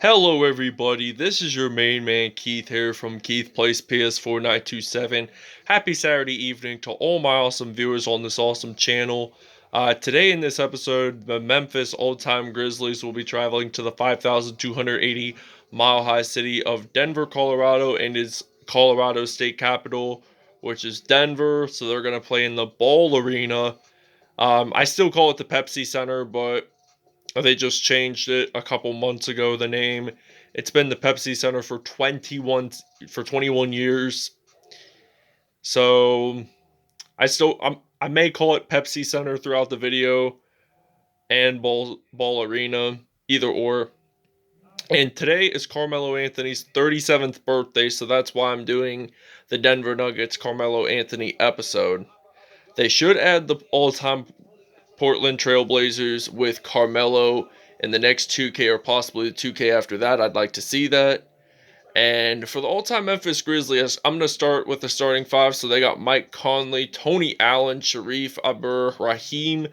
Hello everybody, this is your main man Keith here from Keith Plays PS4 927. Happy Saturday evening to all my awesome viewers on this awesome channel. Today in this episode, the Memphis old-time Grizzlies will be traveling to the 5,280 mile high city of Denver, Colorado, and its Colorado state capital, which is Denver. So they're going to play in the Ball Arena. I still call it the Pepsi Center, but they just changed it a couple months ago, the name. It's been the Pepsi Center for 21 years. So I may call it Pepsi Center throughout the video and Ball Arena, either or. And today is Carmelo Anthony's 37th birthday, so that's why I'm doing the Denver Nuggets Carmelo Anthony episode. They should add the all-time Portland Trailblazers with Carmelo in the next 2K or possibly the 2K after that. I'd like to see that. And for the all-time Memphis Grizzlies, I'm going to start with the starting five. So they got Mike Conley, Tony Allen, Sharif Aber, Raheem,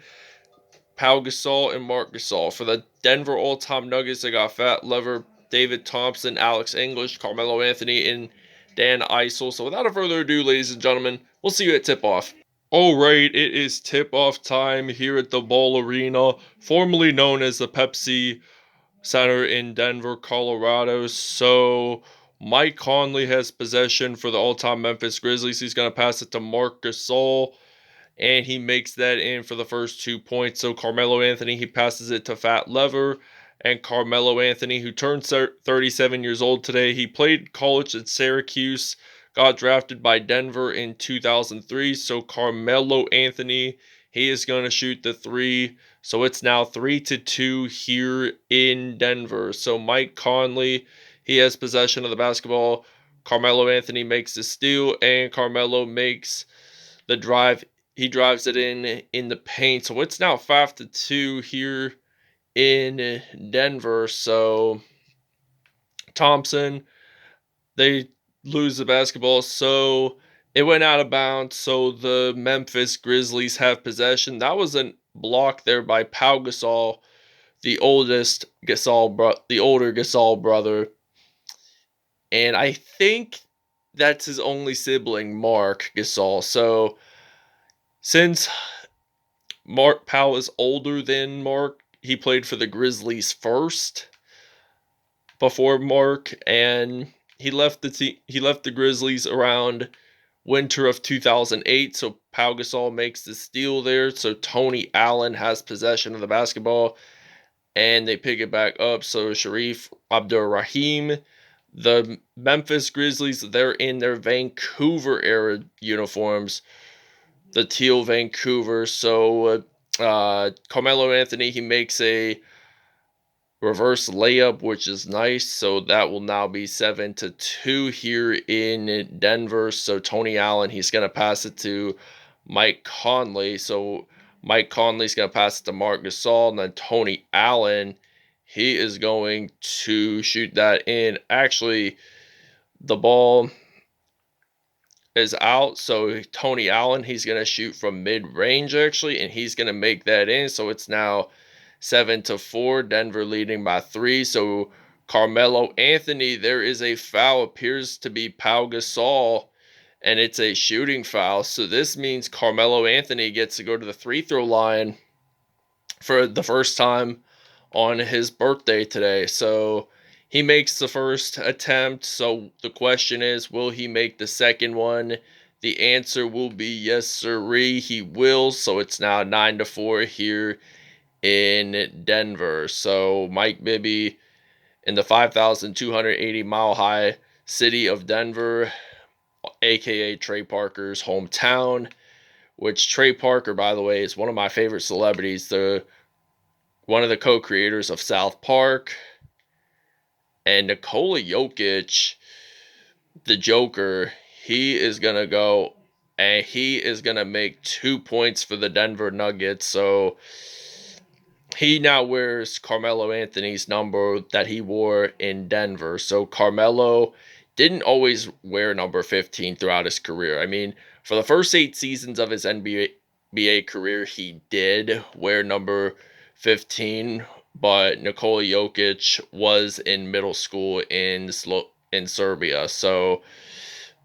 Pau Gasol, and Mark Gasol. For the Denver all-time Nuggets, they got Fat Lever, David Thompson, Alex English, Carmelo Anthony, and Dan Issel. So without further ado, ladies and gentlemen, we'll see you at tip-off. Alright, it is tip-off time here at the Ball Arena, formerly known as the Pepsi Center in Denver, Colorado. So, Mike Conley has possession for the all-time Memphis Grizzlies. He's going to pass it to Mark Gasol, and he makes that in for the first 2 points. So, Carmelo Anthony, he passes it to Fat Lever, and Carmelo Anthony, who turned 37 years old today, he played college at Syracuse, got drafted by Denver in 2003. So Carmelo Anthony, he is going to shoot the three. So it's now 3-2 here in Denver. So Mike Conley, he has possession of the basketball. Carmelo Anthony makes the steal, and Carmelo makes the drive. He drives it in the paint. So it's now 5-2 here in Denver. So Thompson, they lose the basketball, so it went out of bounds. So the Memphis Grizzlies have possession. That was a block there by Pau Gasol, the older Gasol brother, and I think that's his only sibling, Mark Gasol. So since Pau is older than Mark, he played for the Grizzlies first before Mark, and he left the Grizzlies around winter of 2008. So Pau Gasol makes the steal there. So Tony Allen has possession of the basketball, and they pick it back up. So Sharif Abdur-Rahim, the Memphis Grizzlies, they're in their Vancouver era uniforms, the teal Vancouver. So Carmelo Anthony, he makes a reverse layup, which is nice. So that will now be 7-2 here in Denver. So Tony Allen, he's going to pass it to Mike Conley. So Mike Conley's going to pass it to Mark Gasol, and then Tony Allen, he is going to shoot that in. Actually, the ball is out. So Tony Allen, he's going to shoot from mid-range actually, and he's going to make that in. So it's now 7-4, Denver leading by 3. So Carmelo Anthony, there is a foul, appears to be Pau Gasol, and it's a shooting foul. So this means Carmelo Anthony gets to go to the free throw line for the first time on his birthday today. So he makes the first attempt. So the question is, will he make the second one? The answer will be yes, sirree, he will. So it's now 9-4 here in Denver. So Mike Bibby in the 5,280 mile high city of Denver, aka Trey Parker's hometown, which Trey Parker, by the way, is one of my favorite celebrities, one of the co-creators of South Park. And Nikola Jokic, the Joker, he is going to go and he is going to make 2 points for the Denver Nuggets. So he now wears Carmelo Anthony's number that he wore in Denver. So Carmelo didn't always wear number 15 throughout his career. I mean, for the first 8 seasons of his NBA career, he did wear number 15 but Nikola Jokic was in middle school in Serbia. So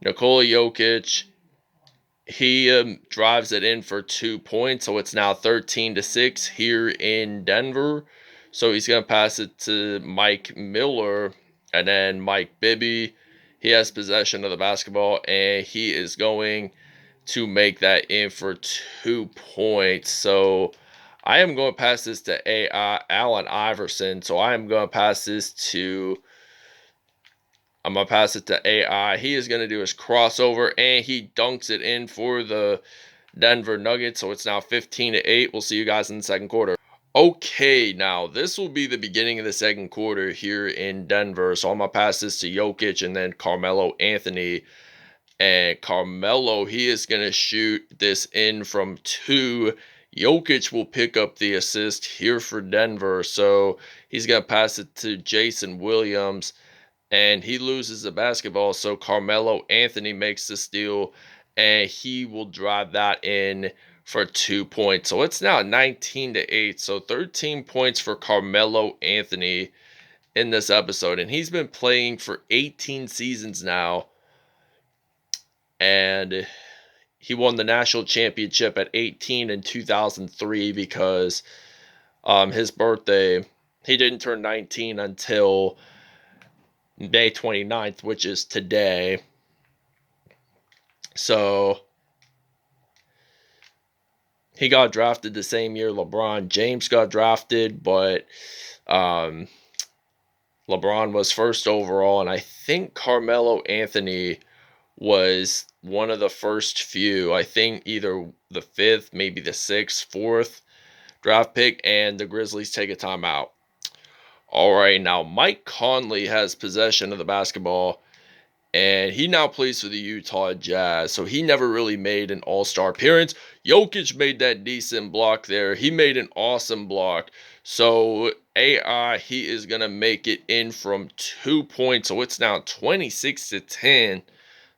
Nikola Jokic, he drives it in for 2 points, so it's now 13-6 here in Denver. So he's gonna pass it to Mike Miller, and then Mike Bibby. He has possession of the basketball, and he is going to make that in for 2 points. So I am going to pass this to Allen Iverson. So I'm going to pass it to AI. He is going to do his crossover, and he dunks it in for the Denver Nuggets. So it's now 15-8. We'll see you guys in the second quarter. Okay, now this will be the beginning of the second quarter here in Denver. So I'm going to pass this to Jokic and then Carmelo Anthony. And Carmelo, he is going to shoot this in from 2. Jokic will pick up the assist here for Denver. So he's going to pass it to Jason Williams, and he loses the basketball. So Carmelo Anthony makes the steal, and he will drive that in for 2 points. So it's now 19-8. So 13 points for Carmelo Anthony in this episode. And he's been playing for 18 seasons now. And he won the national championship at 18 in 2003 because his birthday, he didn't turn 19 until May 29th, which is today. So he got drafted the same year LeBron James got drafted, but LeBron was first overall, and I think Carmelo Anthony was one of the first few. I think either the 5th, maybe the 6th, 4th draft pick, and the Grizzlies take a timeout. All right, now Mike Conley has possession of the basketball, and he now plays for the Utah Jazz. So he never really made an all-star appearance. Jokic made that decent block there. He made an awesome block. So AI, he is going to make it in from 2 points. So it's now 26-10.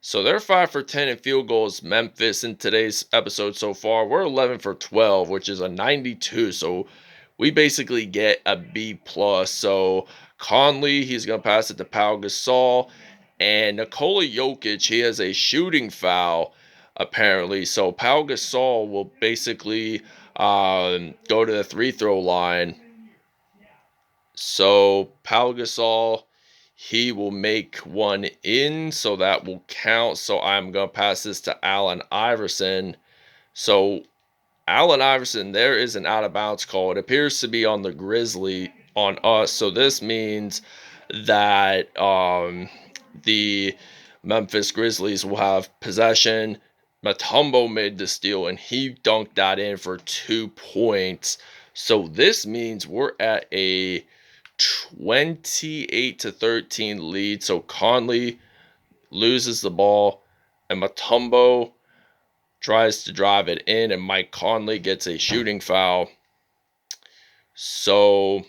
So they're 5 for 10 in field goals. Memphis in today's episode so far, we're 11 for 12, which is a 92. So we basically get a B+. So Conley, he's going to pass it to Pau Gasol. And Nikola Jokic, he has a shooting foul, apparently. So Pau Gasol will basically go to the free throw line. So Pau Gasol, he will make one in, so that will count. So I'm going to pass this to Allen Iverson. So Allen Iverson, there is an out of bounds call. It appears to be on the Grizzly, on us. So this means that the Memphis Grizzlies will have possession. Mutombo made the steal, and he dunked that in for 2 points. So this means we're at a 28-13 lead. So Conley loses the ball, and Mutombo tries to drive it in, and Mike Conley gets a shooting foul. So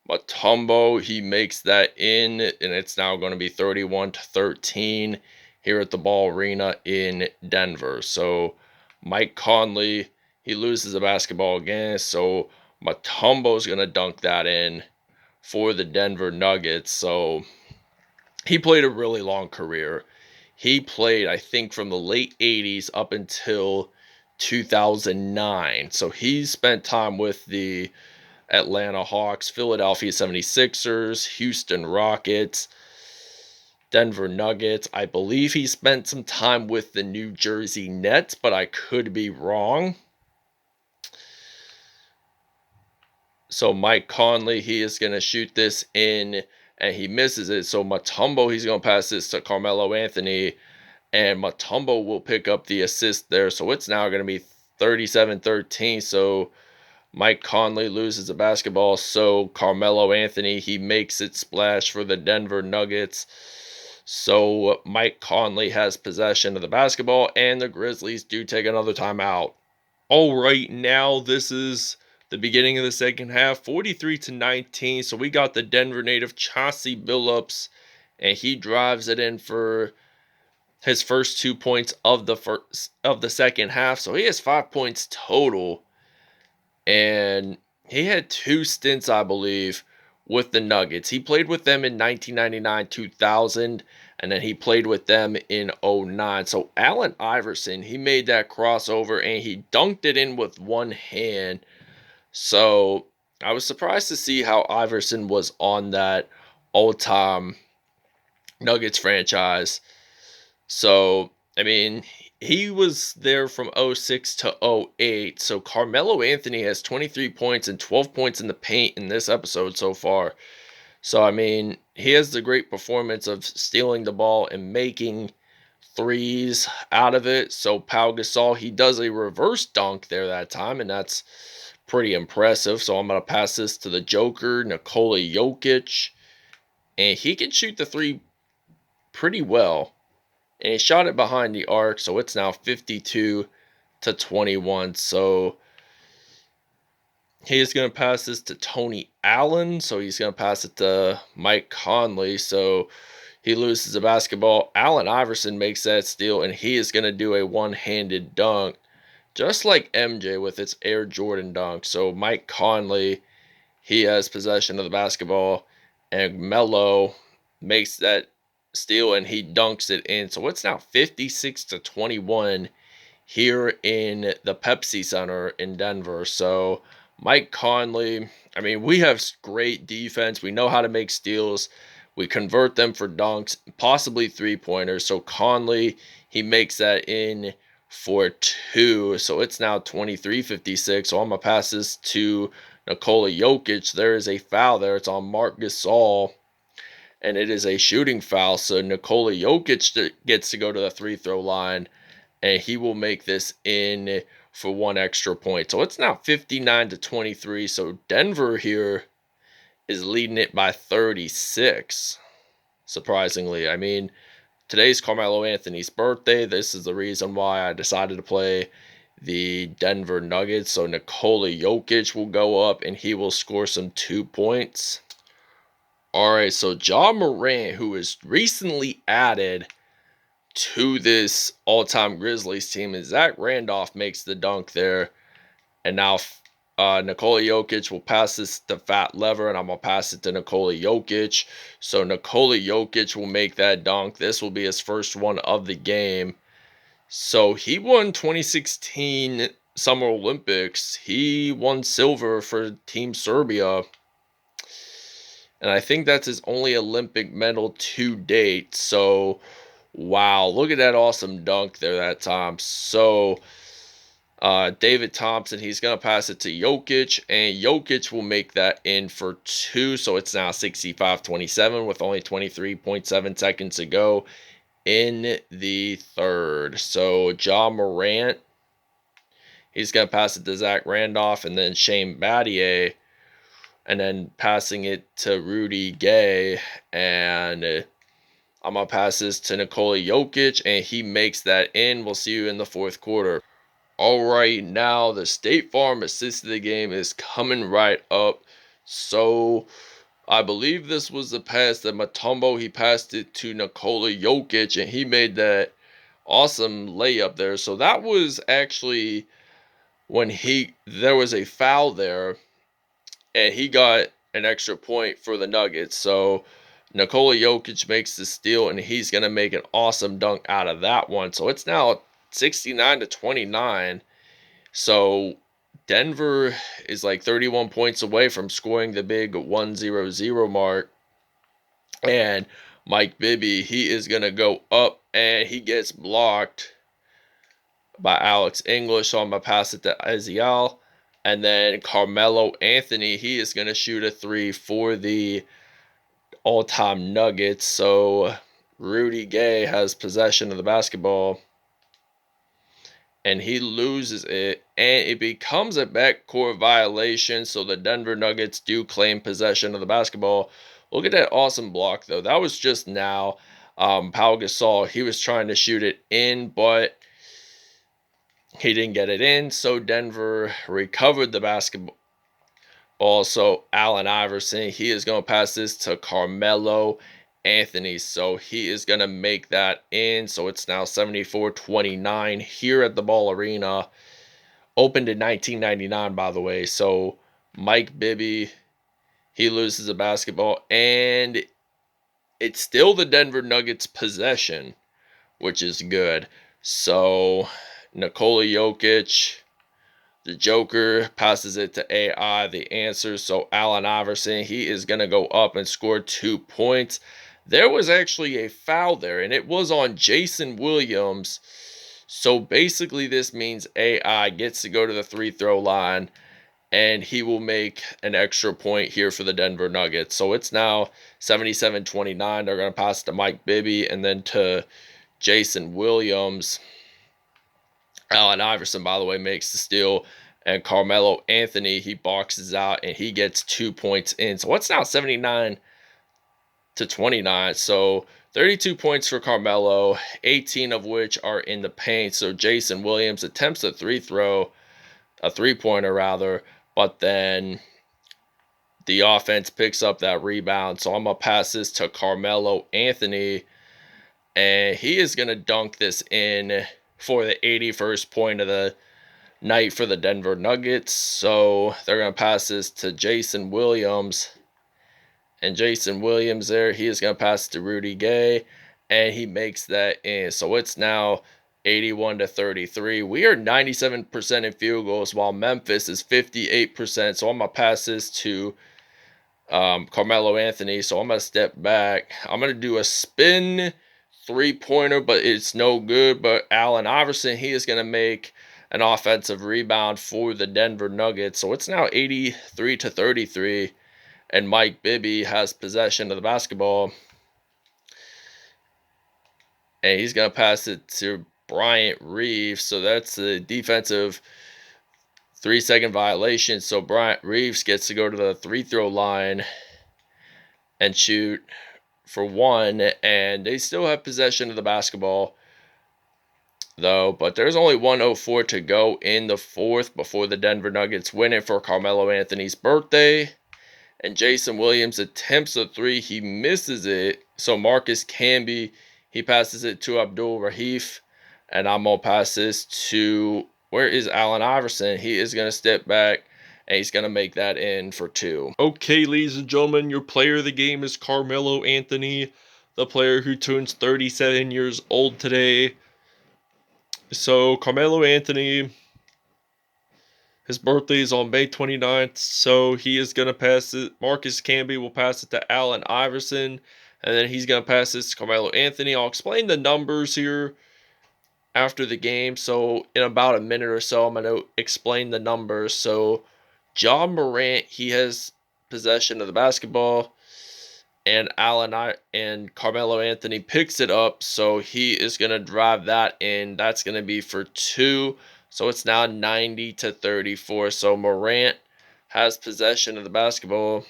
Mutombo, he makes that in, and it's now going to be 31-13 here at the Ball Arena in Denver. So Mike Conley, he loses the basketball again, so Mutombo's going to dunk that in for the Denver Nuggets. So he played a really long career. He played, I think, from the late 80s up until 2009. So he spent time with the Atlanta Hawks, Philadelphia 76ers, Houston Rockets, Denver Nuggets. I believe he spent some time with the New Jersey Nets, but I could be wrong. So Mike Conley, he is going to shoot this in, and he misses it. So Mutombo, he's going to pass this to Carmelo Anthony, and Mutombo will pick up the assist there. So it's now going to be 37-13. So Mike Conley loses the basketball, so Carmelo Anthony, he makes it splash for the Denver Nuggets. So Mike Conley has possession of the basketball, and the Grizzlies do take another timeout. All right, now this is the beginning of the second half, 43-19. So we got the Denver native Chauncey Billups, and he drives it in for his first 2 points of the second half. So he has 5 points total. And he had 2 stints, I believe, with the Nuggets. He played with them in 1999, 2000, and then he played with them in '09. So Allen Iverson, he made that crossover and he dunked it in with one hand. So I was surprised to see how Iverson was on that all-time Nuggets franchise. So, I mean, he was there from '06 to '08. So Carmelo Anthony has 23 points and 12 points in the paint in this episode so far. So, I mean, he has the great performance of stealing the ball and making threes out of it. So Pau Gasol, he does a reverse dunk there that time, and that's pretty impressive. So I'm going to pass this to the Joker, Nikola Jokic, and he can shoot the three pretty well. And he shot it behind the arc, so it's now 52 to 21. So he is going to pass this to Tony Allen. So he's going to pass it to Mike Conley. So he loses the basketball. Allen Iverson makes that steal, and he is going to do a one-handed dunk, just like MJ with its Air Jordan dunk. So Mike Conley, he has possession of the basketball, and Melo makes that steal and he dunks it in. So it's now 56 to 21 here in the Pepsi Center in Denver. So Mike Conley, I mean, we have great defense. We know how to make steals. We convert them for dunks, possibly three-pointers. So Conley, he makes that in for two. So it's now 23-56. So I'm going to pass this to Nikola Jokic. There is a foul there. It's on Marc Gasol, and it is a shooting foul. So Nikola Jokic gets to go to the free-throw line, and he will make this in for one extra point. So it's now 59 to 23. So Denver here is leading it by 36. Surprisingly, I mean, today's Carmelo Anthony's birthday. This is the reason why I decided to play the Denver Nuggets. So Nikola Jokic will go up and he will score some 2 points. All right, so Ja Morant, who is recently added to this all-time Grizzlies team, and Zach Randolph makes the dunk there. And now Nikola Jokic will pass this to Fat Lever, and I'm going to pass it to Nikola Jokic. So Nikola Jokic will make that dunk. This will be his first one of the game. So he won 2016 Summer Olympics. He won silver for Team Serbia. And I think that's his only Olympic medal to date. So, wow, look at that awesome dunk there that time. So, David Thompson, he's going to pass it to Jokic, and Jokic will make that in for two. So it's now 65-27 with only 23.7 seconds to go in the third. So Ja Morant, he's going to pass it to Zach Randolph, and then Shane Battier, and then passing it to Rudy Gay, and I'm going to pass this to Nikola Jokic, and he makes that in. We'll see you in the fourth quarter. All right, now the State Farm assist of the game is coming right up. So I believe this was the pass that Mutombo, he passed it to Nikola Jokic, and he made that awesome layup there. So that was actually when there was a foul there, and he got an extra point for the Nuggets. So Nikola Jokic makes the steal, and he's going to make an awesome dunk out of that one. So it's now 69 to 29. So Denver is like 31 points away from scoring the big 1-0-0 mark. And Mike Bibby, he is going to go up, and he gets blocked by Alex English. So I'm going to pass it to Ezeal. And then Carmelo Anthony, he is going to shoot a three for the all-time Nuggets. So Rudy Gay has possession of the basketball, and he loses it, and it becomes a backcourt violation. So the Denver Nuggets do claim possession of the basketball. Look at that awesome block, though. That was just now. Pau Gasol, he was trying to shoot it in, but he didn't get it in. So Denver recovered the basketball. Also, Allen Iverson, he is going to pass this to Carmelo Anthony. So he is going to make that in. So it's now 74-29 here at the Ball Arena. Opened in 1999, by the way. So Mike Bibby, he loses the basketball, and it's still the Denver Nuggets' possession, which is good. So Nikola Jokic, the Joker, passes it to AI, the answer. So Allen Iverson, he is going to go up and score 2 points. There was actually a foul there, and it was on Jason Williams. So basically this means AI gets to go to the free throw line, and he will make an extra point here for the Denver Nuggets. So it's now 77-29. They're going to pass to Mike Bibby and then to Jason Williams. Allen Iverson, by the way, makes the steal. And Carmelo Anthony, he boxes out and he gets 2 points in. So it's now 79-29. So 32 points for Carmelo, 18 of which are in the paint. So Jason Williams attempts a three-pointer rather, but then the offense picks up that rebound. So I'm going to pass this to Carmelo Anthony, and he is going to dunk this in for the 81st point of the night for the Denver Nuggets. So they're going to pass this to Jason Williams, and Jason Williams there, he is going to pass to Rudy Gay, and he makes that in. So it's now 81-33. We are 97% in field goals, while Memphis is 58%. So I'm going to pass this to Carmelo Anthony. So I'm going to step back. I'm going to do a spin three-pointer, but it's no good. But Allen Iverson, he is going to make an offensive rebound for the Denver Nuggets. So it's now 83-33. And Mike Bibby has possession of the basketball. And he's going to pass it to Bryant Reeves. So that's the defensive 3-second violation. So Bryant Reeves gets to go to the free-throw line and shoot for one. And they still have possession of the basketball, though. But there's only 1:04 to go in the fourth before the Denver Nuggets win it for Carmelo Anthony's birthday. And Jason Williams attempts a three. He misses it. So Marcus Camby, he passes it to Abdul Rahif. And I'm going to pass this to, where is Allen Iverson? He is going to step back, and he's going to make that in for two. Okay, ladies and gentlemen, your player of the game is Carmelo Anthony, the player who turns 37 years old today. So Carmelo Anthony, his birthday is on May 29th, so he is going to pass it. Marcus Camby will pass it to Allen Iverson, and then he's going to pass this to Carmelo Anthony. I'll explain the numbers here after the game. So in about a minute or so, I'm going to explain the numbers. So John Morant, he has possession of the basketball, and Carmelo Anthony picks it up. So he is going to drive that in. That's going to be for two. So it's now 90-34. So Morant has possession of the basketball,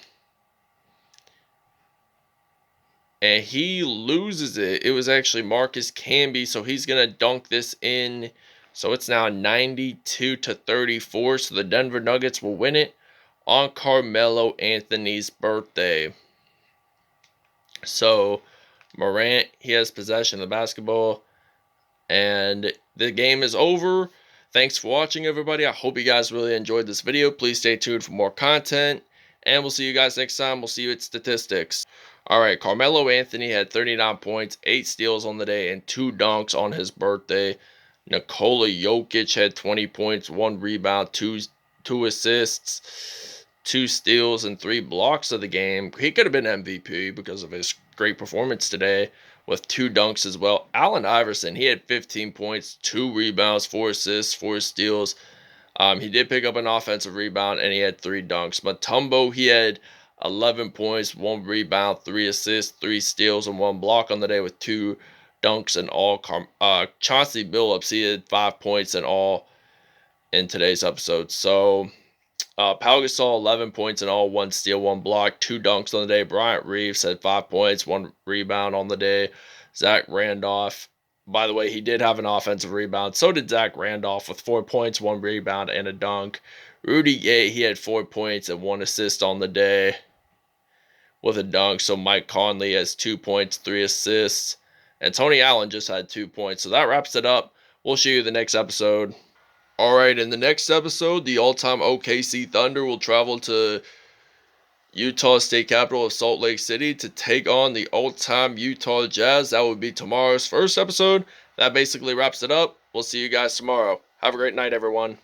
and he loses it. It was actually Marcus Camby, so he's going to dunk this in. So it's now 92-34. So the Denver Nuggets will win it on Carmelo Anthony's birthday. So Morant, he has possession of the basketball, and the game is over. Thanks for watching, everybody. I hope you guys really enjoyed this video. Please stay tuned for more content, and we'll see you guys next time. We'll see you at statistics. All right, Carmelo Anthony had 39 points, 8 steals on the day, and 2 dunks on his birthday. Nikola Jokic had 20 points, 1 rebound, 2 assists, 2 steals, and 3 blocks of the game. He could have been MVP because of his great performance today, with 2 dunks as well. Allen Iverson, he had 15 points, 2 rebounds, 4 assists, 4 steals. He did pick up an offensive rebound, and he had 3 dunks. Mutombo, he had 11 points, 1 rebound, 3 assists, 3 steals, and 1 block on the day with 2 dunks and all. Chauncey Billups, he had 5 points in all in today's episode. So Pau Gasol, 11 points in all, 1 steal, 1 block, 2 dunks on the day. Bryant Reeves had 5 points, 1 rebound on the day. Zach Randolph, by the way, he did have an offensive rebound. So did Zach Randolph with 4 points, 1 rebound, and a dunk. Rudy Gay, he had 4 points and 1 assist on the day with a dunk. So Mike Conley has 2 points, 3 assists. And Tony Allen just had 2 points. So that wraps it up. We'll see you in the next episode. All right, in the next episode, the all-time OKC Thunder will travel to Utah State capital of Salt Lake City to take on the all-time Utah Jazz. That would be tomorrow's first episode. That basically wraps it up. We'll see you guys tomorrow. Have a great night, everyone.